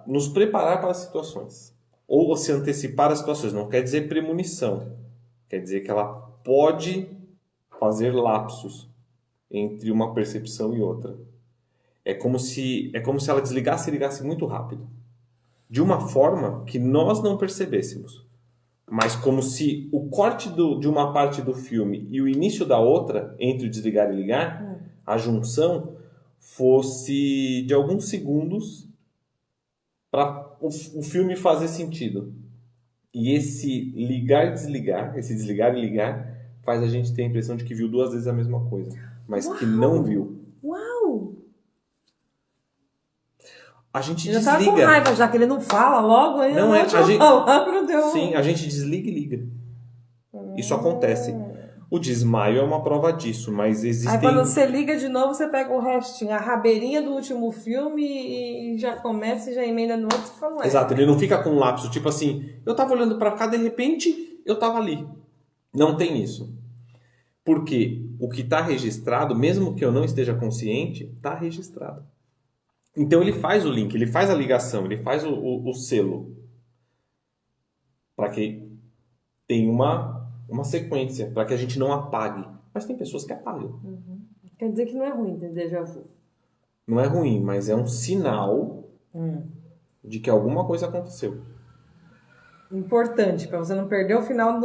nos preparar para as situações. Ou se antecipar às situações. Não quer dizer premonição. Quer dizer que ela pode fazer lapsos entre uma percepção e outra. É como se ela desligasse e ligasse muito rápido. De uma forma que nós não percebêssemos. Mas como se o corte de uma parte do filme e o início da outra, entre o desligar e ligar, a junção, fosse de alguns segundos para o filme fazer sentido. E esse ligar e desligar, esse desligar e ligar, faz a gente ter a impressão de que viu duas vezes a mesma coisa, mas que não viu. Uau! A gente Eu já tava com desliga. raiva, já que ele não fala logo, aí Não eu é, a gente... Sim, a gente desliga e liga. Isso acontece. O desmaio é uma prova disso, mas existem... Aí quando você liga de novo, você pega o restinho, a rabeirinha do último filme e já começa e já emenda no outro, você fala, ué. Exato, ele não fica com um lapso, tipo assim, eu tava olhando pra cá, de repente, eu tava ali. Não tem isso. Porque o que está registrado, mesmo que eu não esteja consciente, está registrado. Então ele faz o link, ele faz a ligação, ele faz o selo. Para que tenha uma sequência, para que a gente não apague. Mas tem pessoas que apagam. Quer dizer que não é ruim ter déjà vu. Não é ruim, mas é um sinal de que alguma coisa aconteceu. Importante, para você não perder o final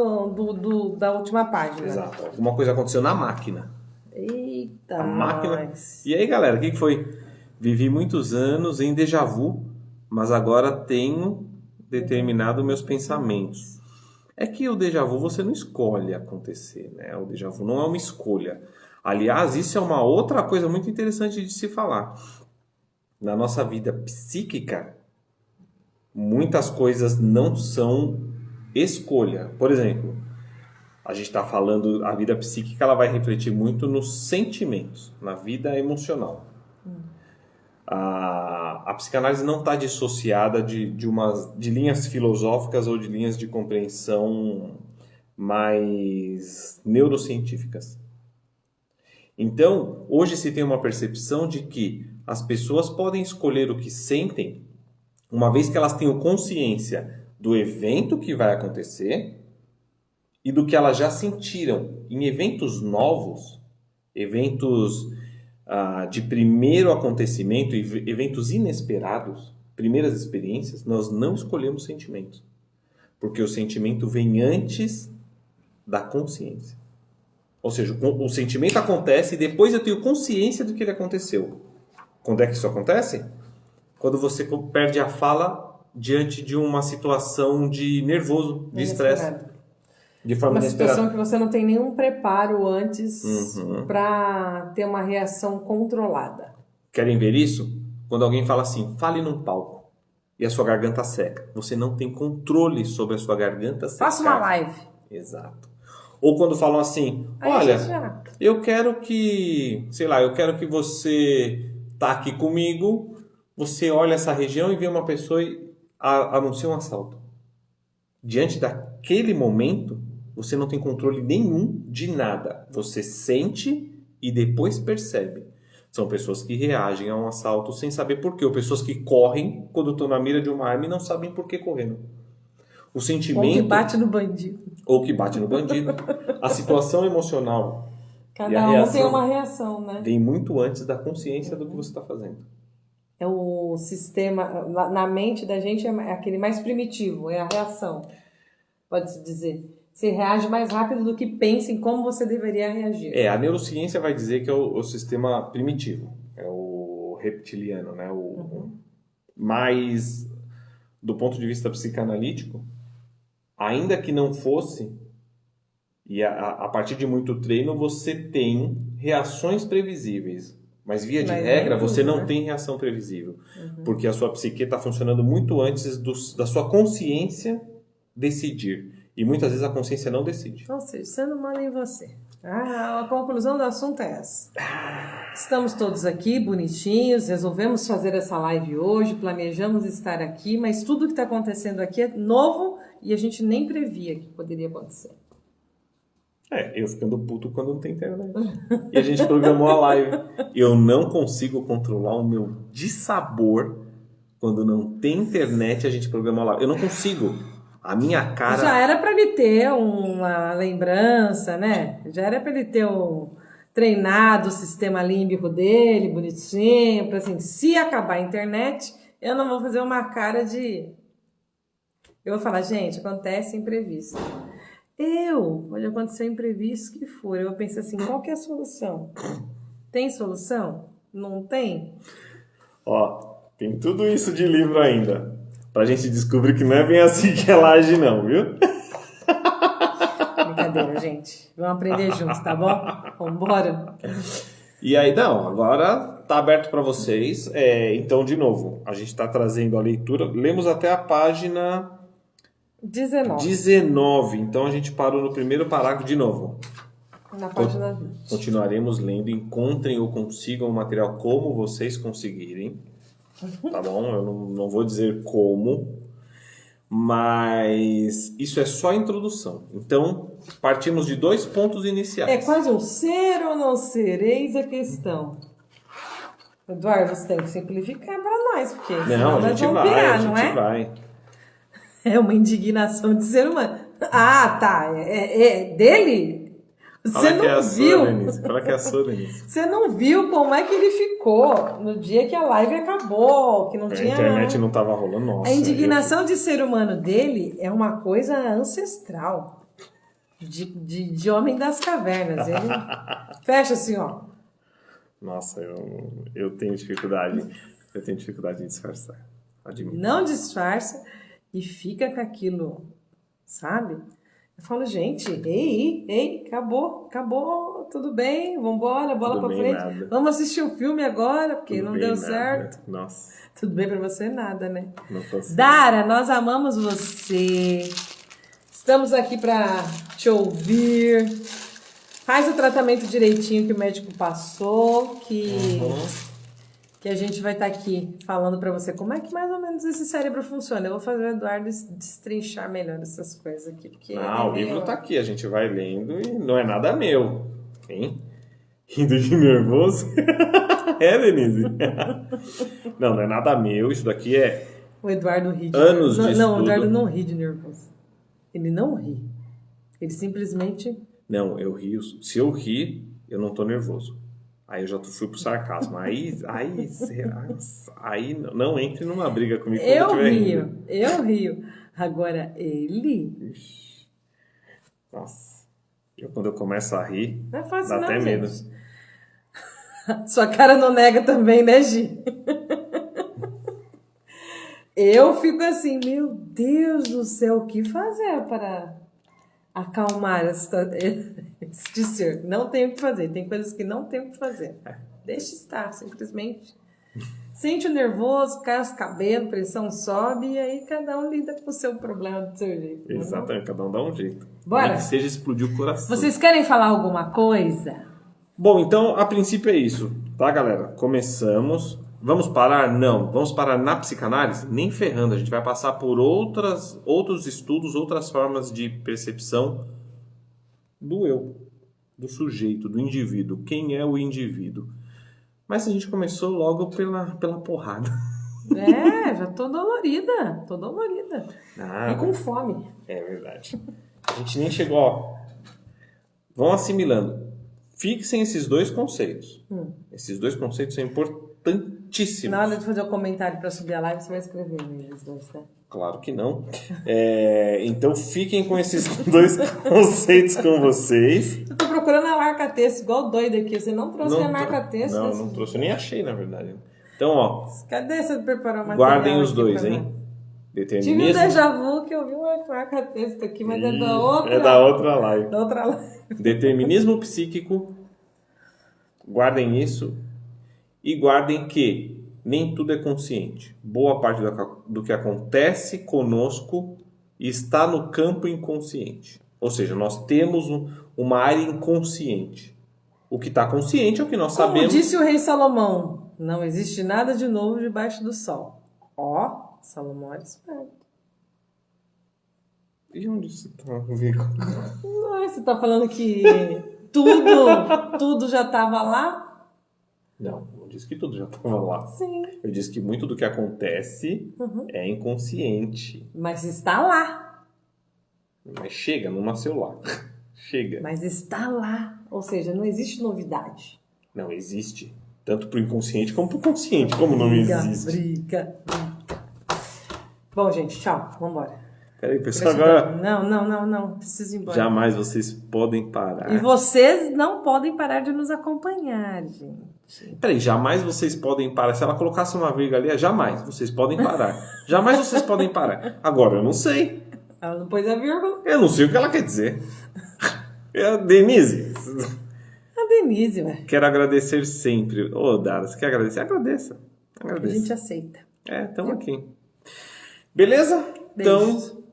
da última página. Exato. Alguma coisa aconteceu na máquina. Eita, A máquina. nós. E aí, galera, o que foi? Vivi muitos anos em déjà vu, mas agora tenho determinado meus pensamentos. É que o déjà vu você não escolhe acontecer, né? O déjà vu não é uma escolha. Aliás, isso é uma outra coisa muito interessante de se falar. Na nossa vida psíquica, muitas coisas não são escolha. Por exemplo, a gente está falando, a vida psíquica ela vai refletir muito nos sentimentos, na vida emocional. A psicanálise não está dissociada de linhas filosóficas ou de linhas de compreensão mais neurocientíficas. Então, hoje se tem uma percepção de que as pessoas podem escolher o que sentem, uma vez que elas tenham consciência do evento que vai acontecer e do que elas já sentiram em eventos novos, eventos de primeiro acontecimento, eventos inesperados, primeiras experiências, nós não escolhemos sentimentos. Porque o sentimento vem antes da consciência. Ou seja, o sentimento acontece e depois eu tenho consciência do que ele aconteceu. Quando é que isso acontece? Quando você perde a fala diante de uma situação de nervoso, de estresse. De forma uma inesperada. situação que você não tem nenhum preparo antes para ter uma reação controlada. Querem ver isso? Quando alguém fala assim, fale num palco e a sua garganta seca. Você não tem controle sobre a sua garganta seca. Faça uma live. Exato. Ou quando falam assim, olha, eu quero que você tá aqui comigo, você olha essa região e vê uma pessoa e anuncia um assalto. Diante daquele momento, você não tem controle nenhum de nada. Você sente e depois percebe. São pessoas que reagem a um assalto sem saber por quê. Ou pessoas que correm quando estão na mira de uma arma e não sabem por que correndo. O sentimento... Ou que bate no bandido. Ou que bate no bandido. A situação emocional e a Cada um reação tem uma reação, né? vem muito antes da consciência do que você está fazendo. É o sistema, na mente da gente é aquele mais primitivo, é a reação, pode-se dizer. Você reage mais rápido do que pensa em como você deveria reagir. A neurociência vai dizer que é o sistema primitivo, é o reptiliano, né? Mas, do ponto de vista psicanalítico, ainda que não fosse, e a partir de muito treino, você tem reações previsíveis. Mas, via de regra, você não tem reação previsível. Porque a sua psique está funcionando muito antes da sua consciência decidir. E muitas vezes a consciência não decide. Ou seja, você não manda em você. A conclusão do assunto é essa. Estamos todos aqui, bonitinhos, resolvemos fazer essa live hoje, planejamos estar aqui, mas tudo que está acontecendo aqui é novo e a gente nem previa que poderia acontecer. Eu ficando puto quando não tem internet. E a gente programou a live. Eu não consigo controlar o meu dissabor quando não tem internet e a gente programou a live. Eu não consigo. A minha cara... Já era para ele ter uma lembrança, né? Já era para ele ter treinado o sistema límbico dele, bonitinho, para assim, se acabar a internet, eu não vou fazer uma cara de... Eu vou falar, gente, acontece imprevisto. Pode acontecer imprevisto que for. Eu penso assim, qual que é a solução? Tem solução? Não tem? Tem tudo isso de livro ainda. Pra gente descobrir que não é bem assim que ela age não, viu? Brincadeira, gente. Vamos aprender juntos, tá bom? Vambora. E aí, não, agora tá aberto para vocês. Então, de novo, a gente tá trazendo a leitura. Lemos até a página... 19. Então a gente parou no primeiro parágrafo de novo. Na página 20. Continuaremos lendo. Encontrem ou consigam o material como vocês conseguirem. Tá bom? Eu não vou dizer como. Mas isso é só a introdução. Então, partimos de 2 pontos iniciais. É quase um ser ou não ser? Eis a questão. Eduardo, você tem que simplificar para nós, porque não, a gente vai, pirar, a gente vai. É uma indignação de ser humano. Ah, tá. É dele? Você não viu? Fala que é a sua, Denise. Você não viu como é que ele ficou no dia que a live acabou, que não tinha... A internet não estava rolando, nossa. A indignação de ser humano dele é uma coisa ancestral. De homem das cavernas. Ele fecha assim, ó. Nossa, eu tenho dificuldade. Eu tenho dificuldade em disfarçar. Admito. Não disfarça. E fica com aquilo, sabe? Eu falo, gente, ei, acabou, tudo bem, vambora, bola pra frente. Nada. Vamos assistir um filme agora, porque tudo não bem, deu nada. certo. Nossa. Tudo bem pra você? Nada, né? Não consigo. Dara, nós amamos você. Estamos aqui pra te ouvir. Faz o tratamento direitinho que o médico passou, que a gente vai estar aqui falando para você como é que mais ou menos esse cérebro funciona. Eu vou fazer o Eduardo destrinchar melhor essas coisas aqui. Porque o livro tá aqui, a gente vai lendo e não é nada meu. Hein? Rindo de nervoso? Denise? Não é nada meu, isso daqui é... O Eduardo ri de anos de nervoso. Não, o estudo. Eduardo não ri de nervoso. Ele não ri. Ele simplesmente... Não, eu rio. Se eu rir, eu não tô nervoso. Aí eu já fui pro sarcasmo. Aí não entre numa briga comigo quando eu estiver rindo. Eu rio. Agora, ele... Ixi. Nossa. Quando eu começo a rir, não é fácil, dá não, até gente. medo. Sua cara não nega também, né, Gi? Eu fico assim, meu Deus do céu, o que fazer para acalmar este ser? Não tenho o que fazer, tem coisas que não tenho o que fazer. Deixa estar, simplesmente. Sente o nervoso, cai os cabelos, pressão sobe, e aí cada um lida com o seu problema do seu jeito. Exatamente, cada um dá um jeito. Bora. Nem que seja explodir o coração. Vocês querem falar alguma coisa? Bom, então, a princípio é isso, tá, galera? Começamos. Vamos parar? Não. Vamos parar na psicanálise? Nem ferrando. A gente vai passar por outros estudos, outras formas de percepção do eu, do sujeito, do indivíduo. Quem é o indivíduo? Mas a gente começou logo pela porrada. Já tô dolorida. Ah, E com fome. é verdade. A gente nem chegou, ó. Vão assimilando. Fixem esses dois conceitos. Esses dois conceitos são importantíssimos. Na hora de fazer o comentário para subir a live, você vai escrever eles dois, né? Claro que não. Então fiquem com esses dois conceitos com vocês. Eu tô procurando a marca-texto, igual doido aqui. Você não trouxe a marca-texto? Não trouxe. Eu nem achei, na verdade. Então, ó. Cadê você preparar o material? Guardem os dois, hein? Tive um déjà vu que eu vi uma marca-texto aqui, mas é da outra. É da outra live. Da outra live. Determinismo psíquico. Guardem isso. E guardem que nem tudo é consciente. Boa parte do que acontece conosco está no campo inconsciente. Ou seja, nós temos uma área inconsciente. O que está consciente é o que nós sabemos. Como disse o rei Salomão, não existe nada de novo debaixo do sol. Ó, Salomão era esperto. E onde você está, Vico? Não, você está falando que tudo já estava lá? Não disse que tudo já estava lá. Sim. Eu disse que muito do que acontece é inconsciente. Mas está lá. Mas chega, não nasceu lá. Chega. Mas está lá. Ou seja, não existe novidade. Não existe. Tanto pro inconsciente como pro consciente. Como não existe. Briga. Bom, gente, tchau. Vambora. Peraí, pessoal, agora... Não. Preciso ir embora. Jamais vocês podem parar. E vocês não podem parar de nos acompanhar, gente. Peraí, jamais vocês podem parar. Se ela colocasse uma vírgula ali, jamais vocês podem parar. Jamais vocês podem parar. Agora, eu não sei. Ela não pôs a vírgula. Eu não sei o que ela quer dizer. Denise. A Denise, velho. Quero agradecer sempre. Ô, Dara, você quer agradecer? Agradeça. A gente aceita. Estamos aqui. Beleza? Beijos. Então,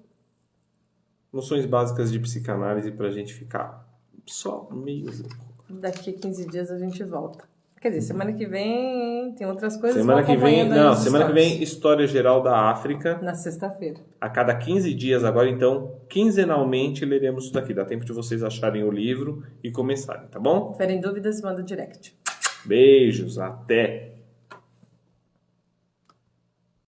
noções básicas de psicanálise pra gente ficar só meio... Daqui a 15 dias a gente volta. Quer dizer, semana que vem tem outras coisas. Semana que vem, História Geral da África. Na sexta-feira. A cada 15 dias agora, então, quinzenalmente leremos isso daqui. Dá tempo de vocês acharem o livro e começarem, tá bom? Se tiverem dúvidas, manda direct. Beijos, até!